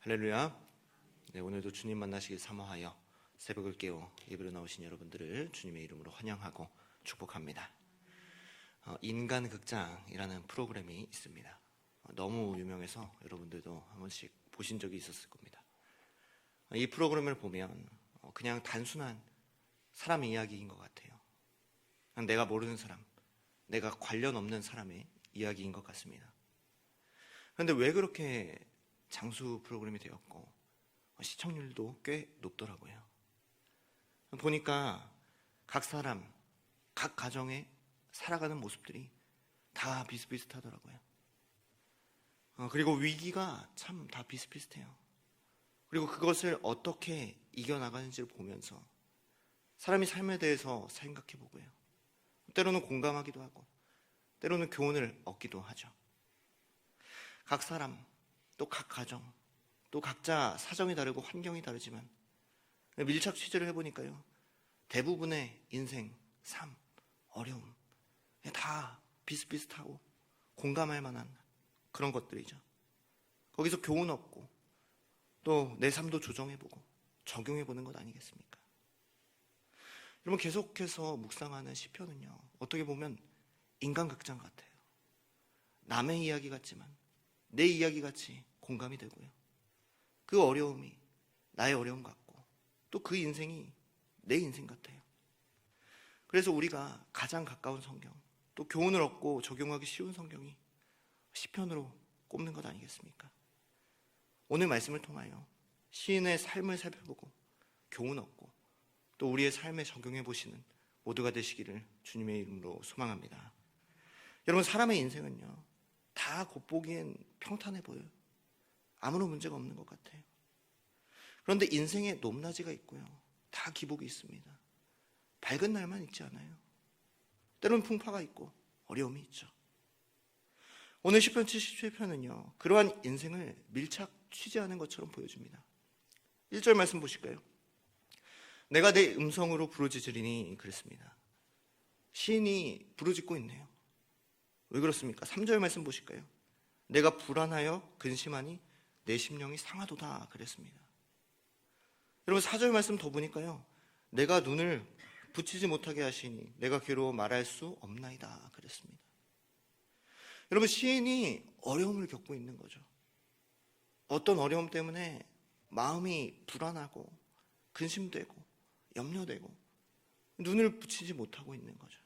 할렐루야. 네, 오늘도 주님 만나시길 사모하여 새벽을 깨워 예배로 나오신 여러분들을 주님의 이름으로 환영하고 축복합니다. 인간극장이라는 프로그램이 있습니다. 너무 유명해서 여러분들도 한 번씩 보신 적이 있었을 겁니다. 이 프로그램을 보면 그냥 단순한 사람 이야기인 것 같아요. 내가 모르는 사람, 내가 관련 없는 사람의 이야기인 것 같습니다. 그런데 왜 그렇게 장수 프로그램이 되었고 시청률도 꽤 높더라고요. 보니까 각 사람, 각 가정에 살아가는 모습들이 다 비슷비슷하더라고요. 그리고 위기가 참 다 비슷비슷해요. 그리고 그것을 어떻게 이겨나가는지를 보면서 사람이 삶에 대해서 생각해 보고요. 때로는 공감하기도 하고 때로는 교훈을 얻기도 하죠. 각 사람, 또 각 가정, 또 각자 사정이 다르고 환경이 다르지만 밀착 취재를 해보니까요, 대부분의 인생, 삶, 어려움 다 비슷비슷하고 공감할 만한 그런 것들이죠. 거기서 교훈 얻고 또 내 삶도 조정해보고 적용해보는 것 아니겠습니까? 여러분, 계속해서 묵상하는 시편은요, 어떻게 보면 인간극장 같아요. 남의 이야기 같지만 내 이야기 같이 공감이 되고요, 그 어려움이 나의 어려움 같고 또 그 인생이 내 인생 같아요. 그래서 우리가 가장 가까운 성경, 또 교훈을 얻고 적용하기 쉬운 성경이 시편으로 꼽는 것 아니겠습니까? 오늘 말씀을 통하여 시인의 삶을 살펴보고 교훈 얻고 또 우리의 삶에 적용해 보시는 모두가 되시기를 주님의 이름으로 소망합니다. 여러분, 사람의 인생은요, 다 겉보기엔 평탄해 보여요. 아무런 문제가 없는 것 같아요. 그런데 인생에 높낮이가 있고요, 다 기복이 있습니다. 밝은 날만 있지 않아요. 때로는 풍파가 있고 어려움이 있죠. 오늘 시편 77편은요, 그러한 인생을 밀착 취재하는 것처럼 보여줍니다. 1절 말씀 보실까요? 내가 내 음성으로 부르짖으리니 그랬습니다. 시인이 부르짖고 있네요. 왜 그렇습니까? 3절 말씀 보실까요? 내가 불안하여 근심하니 내 심령이 상하도다 그랬습니다. 여러분, 4절 말씀 더 보니까요, 내가 눈을 붙이지 못하게 하시니 내가 괴로워 말할 수 없나이다 그랬습니다. 여러분, 시인이 어려움을 겪고 있는 거죠. 어떤 어려움 때문에 마음이 불안하고 근심되고 염려되고 눈을 붙이지 못하고 있는 거죠.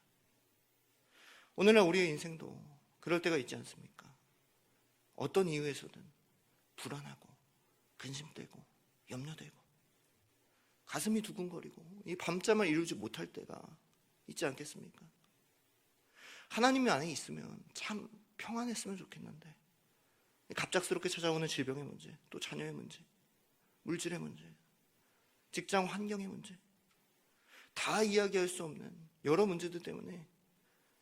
오늘날 우리의 인생도 그럴 때가 있지 않습니까? 어떤 이유에서든 불안하고 근심되고 염려되고 가슴이 두근거리고 이 밤잠을 이루지 못할 때가 있지 않겠습니까? 하나님이 안에 있으면 참 평안했으면 좋겠는데 갑작스럽게 찾아오는 질병의 문제, 또 자녀의 문제, 물질의 문제, 직장 환경의 문제, 다 이야기할 수 없는 여러 문제들 때문에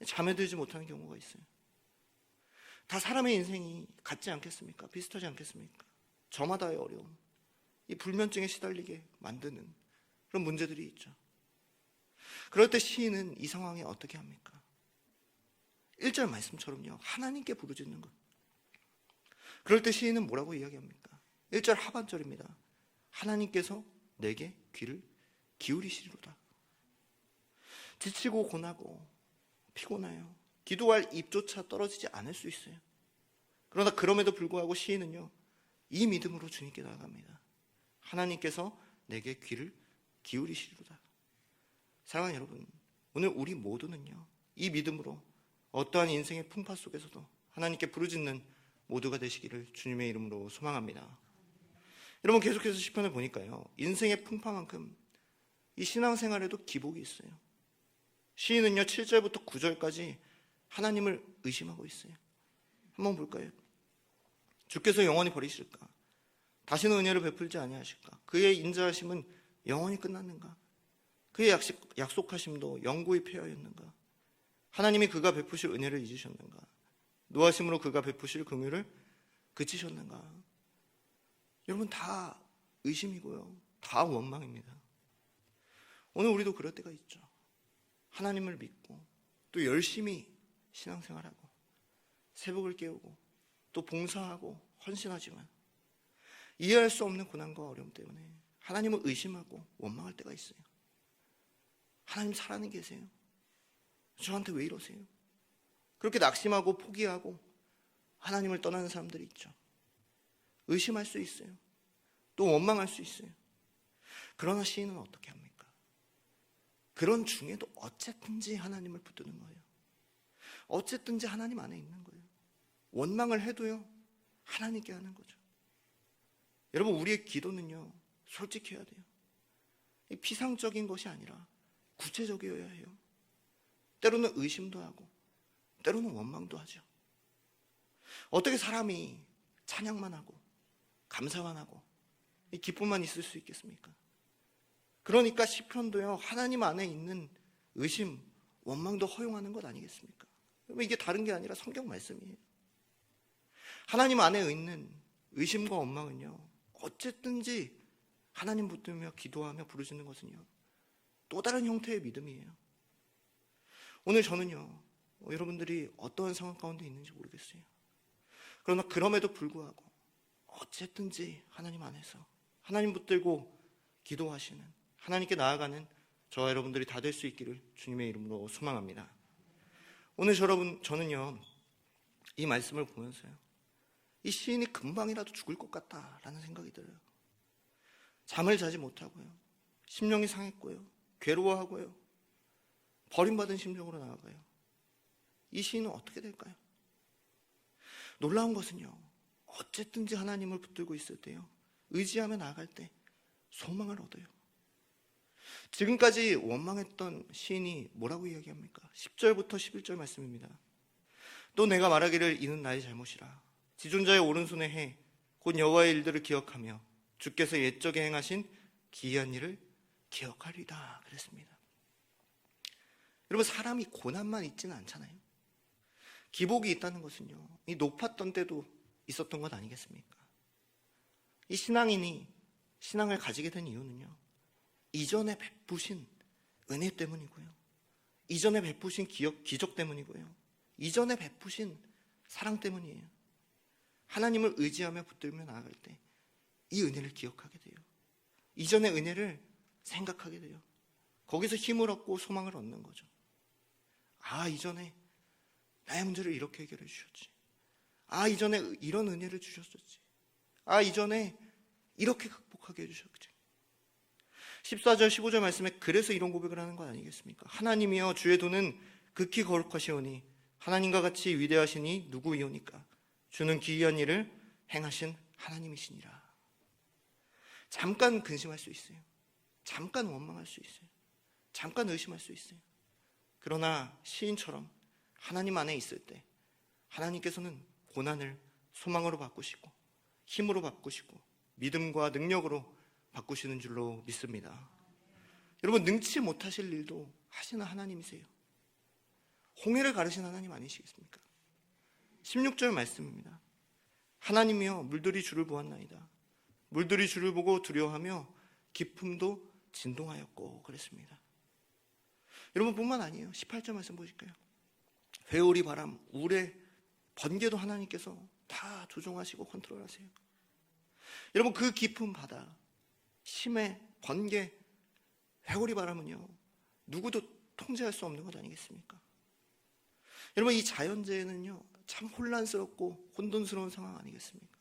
잠에 들지 못하는 경우가 있어요. 다 사람의 인생이 같지 않겠습니까? 비슷하지 않겠습니까? 저마다의 어려움, 이 불면증에 시달리게 만드는 그런 문제들이 있죠. 그럴 때 시인은 이 상황에 어떻게 합니까? 1절 말씀처럼요, 하나님께 부르짖는 것. 그럴 때 시인은 뭐라고 이야기합니까? 1절 하반절입니다. 하나님께서 내게 귀를 기울이시리로다. 지치고 고나고 피곤해요. 기도할 입조차 떨어지지 않을 수 있어요. 그러나 그럼에도 불구하고 시인은요, 이 믿음으로 주님께 나아갑니다. 하나님께서 내게 귀를 기울이시리로다. 사랑하는 여러분, 오늘 우리 모두는요, 이 믿음으로 어떠한 인생의 풍파 속에서도 하나님께 부르짖는 모두가 되시기를 주님의 이름으로 소망합니다. 여러분, 계속해서 시편을 보니까요, 인생의 풍파만큼 이 신앙생활에도 기복이 있어요. 시인은요, 7절부터 9절까지 하나님을 의심하고 있어요. 한번 볼까요? 주께서 영원히 버리실까? 다시는 은혜를 베풀지 아니하실까? 그의 인자하심은 영원히 끝났는가? 그의 약속하심도 영구히 폐하였는가? 하나님이 그가 베푸실 은혜를 잊으셨는가? 노하심으로 그가 베푸실 긍휼을 그치셨는가? 여러분, 다 의심이고요, 다 원망입니다. 오늘 우리도 그럴 때가 있죠. 하나님을 믿고 또 열심히 신앙생활하고 새벽을 깨우고 또 봉사하고 헌신하지만 이해할 수 없는 고난과 어려움 때문에 하나님을 의심하고 원망할 때가 있어요. 하나님 살아는 계세요? 저한테 왜 이러세요? 그렇게 낙심하고 포기하고 하나님을 떠나는 사람들이 있죠. 의심할 수 있어요. 또 원망할 수 있어요. 그러나 시인은 어떻게 합니까? 그런 중에도 어쨌든지 하나님을 붙드는 거예요. 어쨌든지 하나님 안에 있는 거예요. 원망을 해도요, 하나님께 하는 거죠. 여러분, 우리의 기도는요, 솔직해야 돼요. 피상적인 것이 아니라 구체적이어야 해요. 때로는 의심도 하고 때로는 원망도 하죠. 어떻게 사람이 찬양만 하고 감사만 하고 기쁨만 있을 수 있겠습니까? 그러니까 시편도요, 하나님 안에 있는 의심, 원망도 허용하는 것 아니겠습니까? 이게 다른 게 아니라 성경 말씀이에요. 하나님 안에 있는 의심과 원망은요, 어쨌든지 하나님 붙들며 기도하며 부르짖는 것은요, 또 다른 형태의 믿음이에요. 오늘 저는요, 여러분들이 어떠한 상황 가운데 있는지 모르겠어요. 그러나 그럼에도 불구하고 어쨌든지 하나님 안에서 하나님 붙들고 기도하시는, 하나님께 나아가는 저와 여러분들이 다 될 수 있기를 주님의 이름으로 소망합니다. 오늘 저는요, 이 말씀을 보면서요, 이 시인이 금방이라도 죽을 것 같다라는 생각이 들어요. 잠을 자지 못하고요, 심령이 상했고요, 괴로워하고요, 버림받은 심정으로 나아가요. 이 시인은 어떻게 될까요? 놀라운 것은요, 어쨌든지 하나님을 붙들고 있을 때요, 의지하며 나아갈 때 소망을 얻어요. 지금까지 원망했던 시인이 뭐라고 이야기합니까? 10절부터 11절 말씀입니다. 또 내가 말하기를 이는 나의 잘못이라. 지존자의 오른손에 해 곧 여호와의 일들을 기억하며 주께서 옛적에 행하신 기이한 일을 기억하리다 그랬습니다. 여러분, 사람이 고난만 있지는 않잖아요. 기복이 있다는 것은요, 이 높았던 때도 있었던 것 아니겠습니까? 이 신앙인이 신앙을 가지게 된 이유는요, 이전에 베푸신 은혜 때문이고요, 이전에 베푸신 기적 때문이고요, 이전에 베푸신 사랑 때문이에요. 하나님을 의지하며 붙들며 나아갈 때 이 은혜를 기억하게 돼요. 이전의 은혜를 생각하게 돼요. 거기서 힘을 얻고 소망을 얻는 거죠. 아, 이전에 나의 문제를 이렇게 해결해 주셨지. 아, 이전에 이런 은혜를 주셨었지. 아, 이전에 이렇게 극복하게 해주셨지. 14절 15절 말씀에 그래서 이런 고백을 하는 것 아니겠습니까? 하나님이여 주의 도는 극히 거룩하시오니 하나님과 같이 위대하시니 누구이오니까. 주는 기이한 일을 행하신 하나님이시니라. 잠깐 근심할 수 있어요. 잠깐 원망할 수 있어요. 잠깐 의심할 수 있어요. 그러나 시인처럼 하나님 안에 있을 때 하나님께서는 고난을 소망으로 바꾸시고 힘으로 바꾸시고 믿음과 능력으로 바꾸시는 줄로 믿습니다. 여러분, 능치 못하실 일도 하시는 하나님이세요. 홍해를 가르신 하나님 아니시겠습니까? 16절 말씀입니다. 하나님이여 물들이 주를 보았나이다. 물들이 주를 보고 두려워하며 깊음도 진동하였고 그랬습니다. 여러분 뿐만 아니에요. 18절 말씀 보실까요? 회오리 바람, 울의 번개도 하나님께서 다 조종하시고 컨트롤하세요. 여러분, 그 깊은 바다, 심해, 번개, 회오리 바람은요, 누구도 통제할 수 없는 것 아니겠습니까? 여러분, 이 자연재해는요, 참 혼란스럽고 혼돈스러운 상황 아니겠습니까?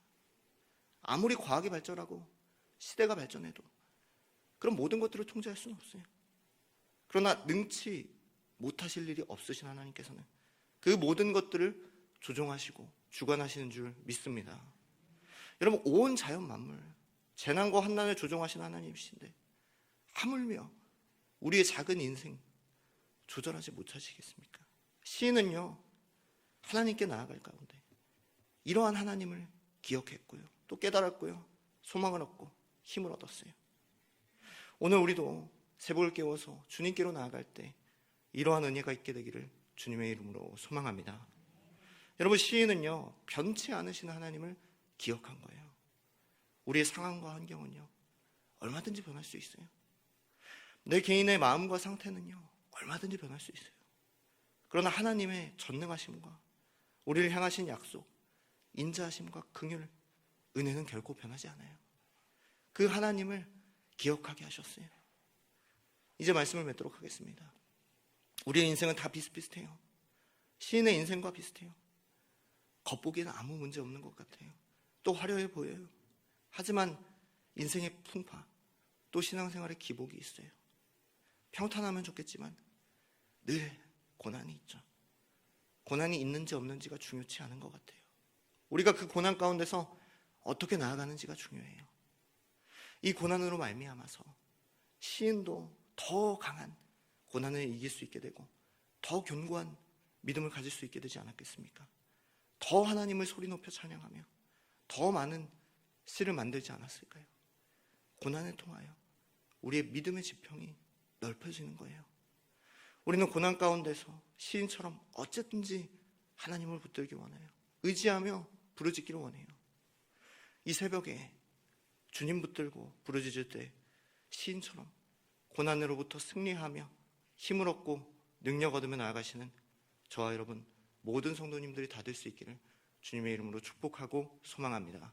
아무리 과학이 발전하고 시대가 발전해도 그런 모든 것들을 통제할 수는 없어요. 그러나 능치 못하실 일이 없으신 하나님께서는 그 모든 것들을 조종하시고 주관하시는 줄 믿습니다. 여러분, 온 자연 만물, 재난과 환난을 조종하신 하나님이신데 하물며 우리의 작은 인생 조절하지 못하시겠습니까? 시인은요, 하나님께 나아갈 가운데 이러한 하나님을 기억했고요, 또 깨달았고요, 소망을 얻고 힘을 얻었어요. 오늘 우리도 새벽을 깨워서 주님께로 나아갈 때 이러한 은혜가 있게 되기를 주님의 이름으로 소망합니다. 여러분, 시인은요, 변치 않으신 하나님을 기억한 거예요. 우리의 상황과 환경은요, 얼마든지 변할 수 있어요. 내 개인의 마음과 상태는요, 얼마든지 변할 수 있어요. 그러나 하나님의 전능하심과 우리를 향하신 약속, 인자하심과 긍휼, 은혜는 결코 변하지 않아요. 그 하나님을 기억하게 하셨어요. 이제 말씀을 맺도록 하겠습니다. 우리의 인생은 다 비슷비슷해요. 시인의 인생과 비슷해요. 겉보기에는 아무 문제 없는 것 같아요. 또 화려해 보여요. 하지만 인생의 풍파, 또 신앙생활의 기복이 있어요. 평탄하면 좋겠지만 늘 고난이 있죠. 고난이 있는지 없는지가 중요치 않은 것 같아요. 우리가 그 고난 가운데서 어떻게 나아가는지가 중요해요. 이 고난으로 말미암아서 시인도 더 강한 고난을 이길 수 있게 되고 더 견고한 믿음을 가질 수 있게 되지 않았겠습니까? 더 하나님을 소리 높여 찬양하며 더 많은 시를 만들지 않았을까요? 고난을 통하여 우리의 믿음의 지평이 넓혀지는 거예요. 우리는 고난 가운데서 시인처럼 어쨌든지 하나님을 붙들기 원해요. 의지하며 부르짖기를 원해요. 이 새벽에 주님 붙들고 부르짖을 때 시인처럼 고난으로부터 승리하며 힘을 얻고 능력 얻으며 나아가시는 저와 여러분 모든 성도님들이 다 될 수 있기를 주님의 이름으로 축복하고 소망합니다.